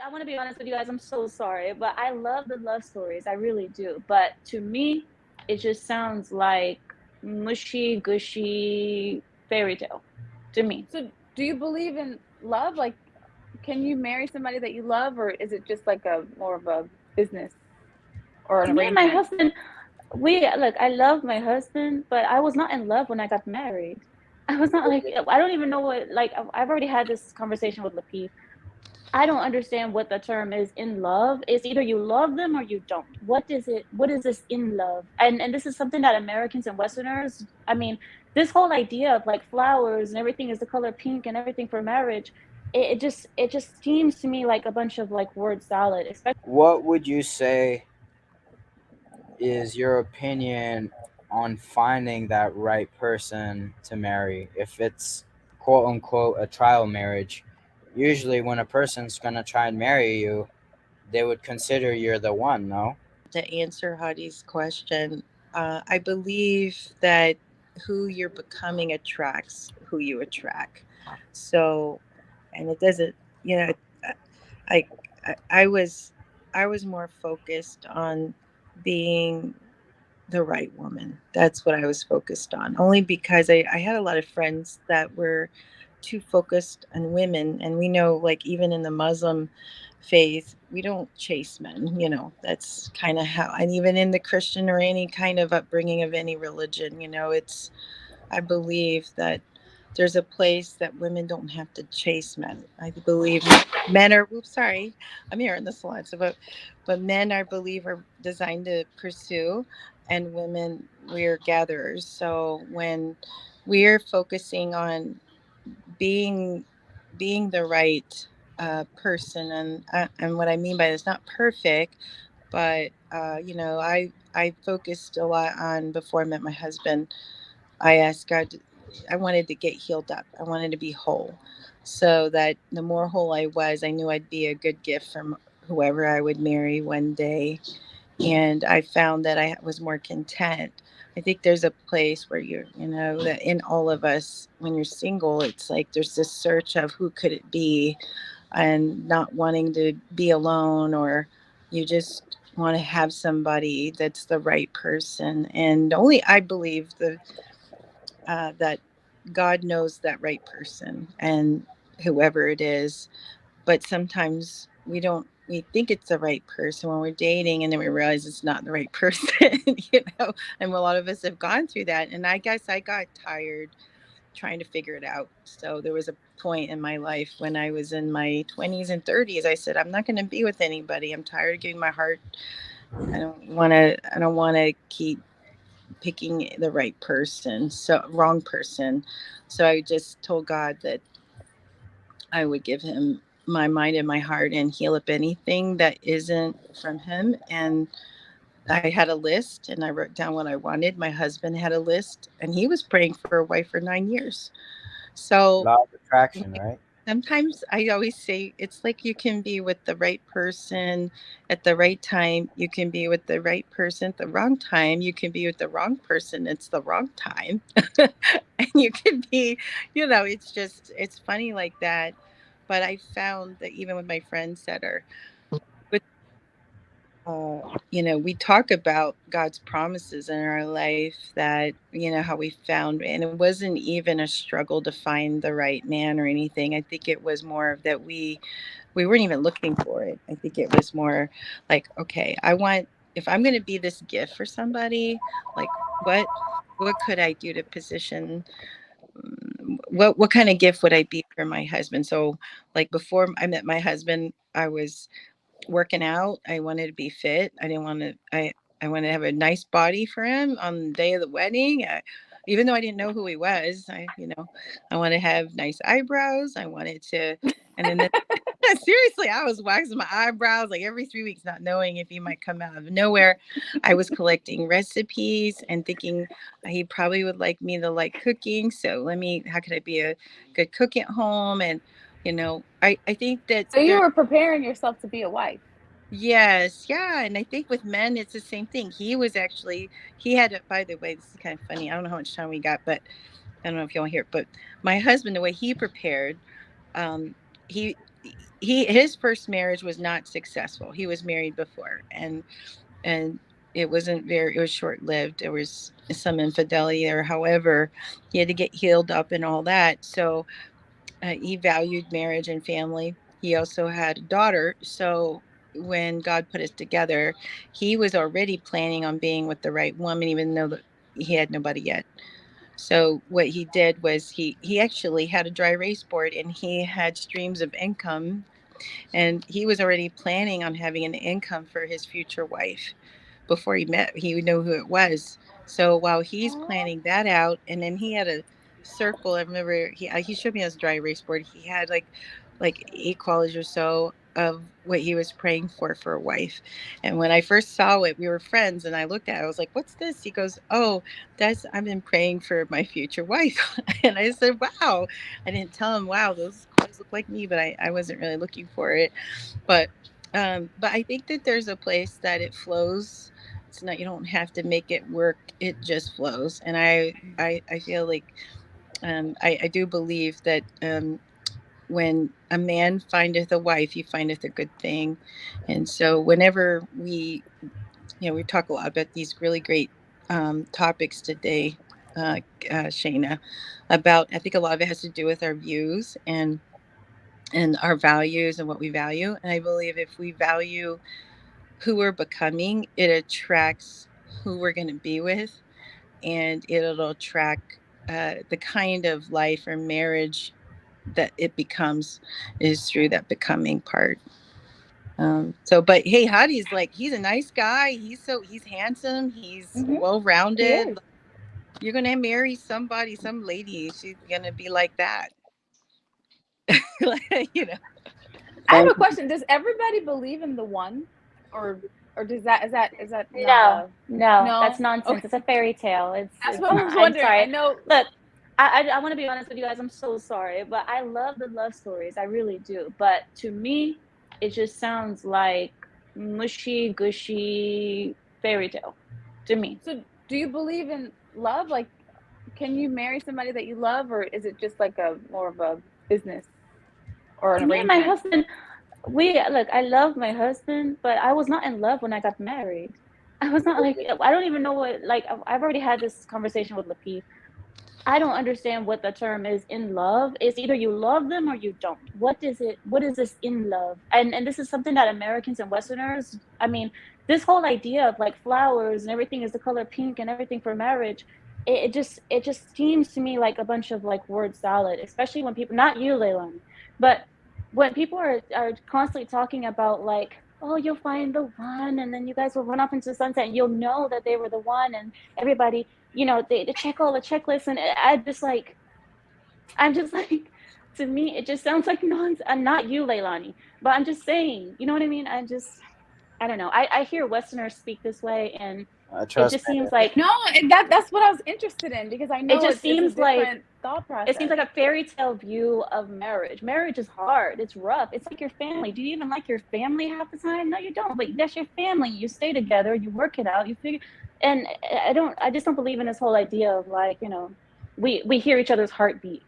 I want to be honest with you guys. I'm so sorry, but I love the love stories. I really do. But to me, it just sounds like mushy, gushy fairy tale to me. So, do you believe in love? Like, can you marry somebody that you love, or is it just like a more of a business or an Me and my arrangement? husband, we look, I love my husband, but I was not in love when I got married. I was not like, I don't even know what, like, I've already had this conversation with Lapeef. I don't understand what the term is in love. It's either you love them or you don't. What is it? What is this in love? And this is something that Americans and Westerners, I mean, this whole idea of like flowers and everything is the color pink and everything for marriage, it just seems to me like a bunch of like word salad, especially. What would you say is your opinion on finding that right person to marry? If it's quote unquote a trial marriage, usually when a person's gonna try and marry you, they would consider you're the one, no? To answer Hadi's question, I believe that who you're becoming attracts who you attract. So, and it doesn't, you know, I, I was more focused on being the right woman. That's what I was focused on. Only because I had a lot of friends that were too focused on women. And we know, like, even in the Muslim faith, we don't chase men. That's kind of how, and even in the Christian or any kind of upbringing of any religion, I believe that there's a place that women don't have to chase men. I believe men are, oops, sorry, I'm here in the salon. So, but men, I believe, are designed to pursue, and women, we're gatherers. So when we're focusing on being the right person, and what I mean by this, not perfect, but I focused a lot on, before I met my husband, I asked God, I wanted to get healed up. I wanted to be whole. So that the more whole I was, I knew I'd be a good gift from whoever I would marry one day. And I found that I was more content. I think there's a place where that in all of us, when you're single, it's like there's this search of who could it be, and not wanting to be alone, or you just want to have somebody that's the right person. And only I believe that God knows that right person, and whoever it is. But sometimes we think it's the right person when we're dating, and then we realize it's not the right person, And a lot of us have gone through that. And I guess I got tired trying to figure it out. So there was a point in my life when I was in my 20s and 30s. I said, I'm not going to be with anybody. I'm tired of giving my heart. I don't want to keep picking the right person, so wrong person. So I just told God that I would give him my mind and my heart and heal up anything that isn't from him. And I had a list, and I wrote down what I wanted. My husband had a list, and he was praying for a wife for 9 years. So Law of attraction, right? sometimes I always say it's like you can be with the right person at the right time. You can be with the right person at the wrong time. You can be with the wrong person. It's the wrong time. And you can be, it's funny like that. But I found that even with my friends that are with, we talk about God's promises in our life, that, how we found, and it wasn't even a struggle to find the right man or anything. I think it was more of that we weren't even looking for it. I think it was more like, okay, if I'm going to be this gift for somebody, like what could I do to position, what kind of gift would I be for my husband? So like before I met my husband, I was working out. I wanted to be fit. I didn't want to. I wanted to have a nice body for him on the day of the wedding. Even though I didn't know who he was, I wanted to have nice eyebrows. I wanted to, and then seriously, I was waxing my eyebrows like every 3 weeks, not knowing if he might come out of nowhere. I was collecting recipes and thinking he probably would like me to like cooking. So how could I be a good cook at home? And I think that So you there. were preparing yourself to be a wife. Yes, yeah, and I think with men it's the same thing. He had it. By the way, this is kind of funny. I don't know how much time we got, but I don't know if you want to hear it. But my husband, the way he prepared, um, he his first marriage was not successful. He was married before, and it wasn't very, it was short lived. There was some infidelity there. However, he had to get healed up and all that. So he valued marriage and family. He also had a daughter. So when God put us together, he was already planning on being with the right woman, even though he had nobody yet. So what he did was he actually had a dry erase board, and he had streams of income, and he was already planning on having an income for his future wife before he met. He knew who it was. So while he's Oh, planning that out, and then he had a circle. I remember he showed me his dry erase board. He had like 8 qualities or so of what he was praying for a wife. And when I first saw it, we were friends, and I looked at it. I was like, "What's this?" He goes, "Oh, that's I've been praying for my future wife." And I said, "Wow." I didn't tell him, "Wow, those qualities look like me," but I wasn't really looking for it. But but I think that there's a place that it flows. It's not, you don't have to make it work, it just flows. And I feel like I do believe that when a man findeth a wife, he findeth a good thing. And so whenever we talk a lot about these really great topics today, uh, Shayna, about, I think a lot of it has to do with our views and our values and what we value. And I believe if we value who we're becoming, it attracts who we're going to be with, and it'll attract the kind of life or marriage that it becomes is through that becoming part. So, but hey, Hadi's like, he's a nice guy. He's handsome. He's hmm well he rounded. is. You're gonna marry somebody, some lady. She's gonna be like that. Like, I have Thank a question. Does everybody believe in the one, or does that is that not No, a no, that's no? nonsense. It's Okay, a fairy tale. that's It's what I not. was I'm wondering. I sorry. know. Look, I want to be honest with you guys. I'm so sorry, but I love the love stories. I really do. But to me, it just sounds like mushy gushy fairy tale to me. So, do you believe in love? Like, can you marry somebody that you love, or is it just like a more of a business or an Me and my arrangement? husband, we look. I love my husband, but I was not in love when I got married. I was not like I don't even know what like I've already had this conversation with Lapeef. I don't understand what the term is in love. It's either you love them or you don't. What is it? What is this in love? And this is something that Americans and Westerners, I mean, this whole idea of like flowers and everything is the color pink and everything for marriage, it just seems to me like a bunch of like word salad, especially when people, not you, Leilani, but when people are constantly talking about like, oh, you'll find the one, and then you guys will run off into the sunset and you'll know that they were the one, and everybody, they check all the checklists, and I'm just like, to me, it just sounds like nonsense. I'm not you, Leilani, but I'm just saying, you know what I mean? I don't know. I hear Westerners speak this way, and it trust just me. seems like, No, and that's what I was interested in because I it know just it's a seems like, different thought it seems process. like a fairy tale view of marriage. Marriage is hard. It's rough. It's like your family. Do you even like your family half the time? No, you don't. But that's your family. You stay together. You work it out. You figure. And I don't. I just don't believe in this whole idea of like, we hear each other's heartbeat.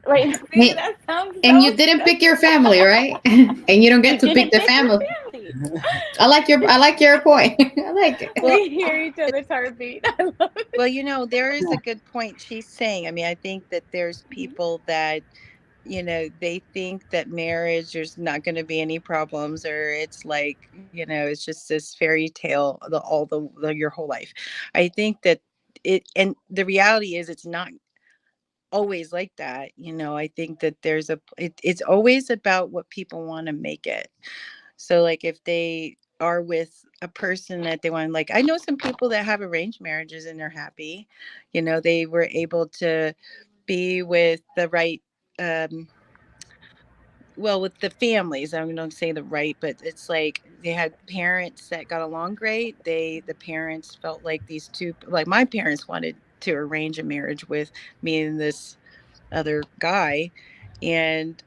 Like See, Hey, that sounds and so. you didn't pick your family, right? And you don't you get to pick didn't the pick your family. family. I like your point. I like it. well, We hear each other's heartbeat. I love it. well, there is a good point she's saying. I mean, I think that there's people that they think that marriage there's not going to be any problems, or it's like it's just this fairy tale your whole life. I think that and the reality is it's not always like that. I think that it's always about what people want to make it. So like if they are with a person that they want, like I know some people that have arranged marriages and they're happy. They were able to be with the right um well, with the families. I'm going to say the right, but it's like they had parents that got along great. The parents felt like these two, like my parents wanted to arrange a marriage with me and this other guy, and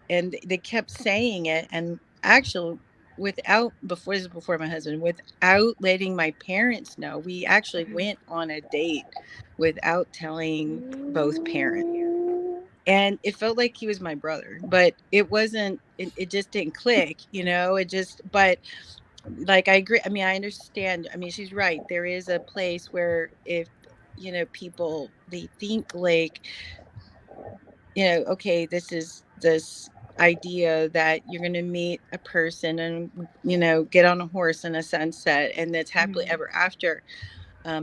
they kept saying it, and actually without before this is before my husband, without letting my parents know, we actually went on a date without telling both parents. and it felt like he was my brother, but it wasn't. It just didn't click, you know. It just, but like I agree. I mean, I understand. I mean, she's right. There is a place where if people they think like okay, this is this idea that you're going to meet a person and get on a horse in a sunset and that's happily Mhm. ever after.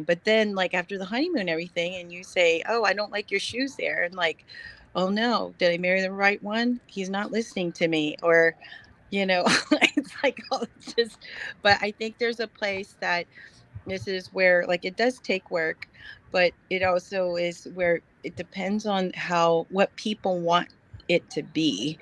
But then like after the honeymoon and everything and you say, oh, I don't like your shoes there, and like, oh no, did I marry the right one? He's not listening to me, or it's like, oh, it's just, but I think there's a place that this is where like it does take work, but it also is where it depends on how what people want it to be,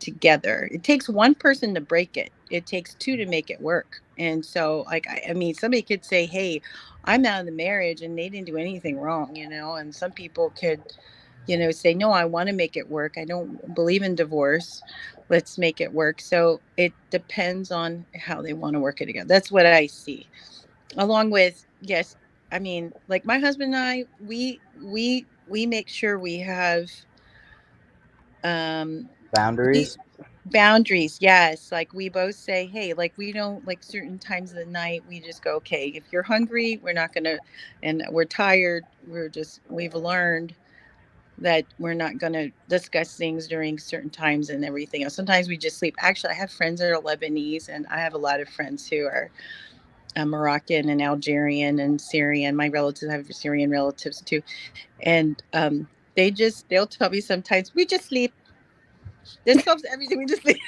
together. It takes one person to break it. It takes two to make it work. And so like I mean somebody could say, hey, I'm out of the marriage and they didn't do anything wrong, and some people could say, no, I want to make it work. I don't believe in divorce. Let's make it work. So it depends on how they want to work it together. That's what I see. Along with, yes, I mean, like my husband and I, we make sure we have we Boundaries. boundaries. Yes, like we both say, hey, like we don't like certain times of the night. We just go, okay, if you're hungry, we're not gonna, and we're tired. We've learned that we're not going to discuss things during certain times and everything else. Sometimes we just sleep. Actually, I have friends that are Lebanese, and I have a lot of friends who are Moroccan and Algerian and Syrian. My relatives, I have Syrian relatives too, and they'll tell me sometimes we just sleep. This solves everything. We just sleep.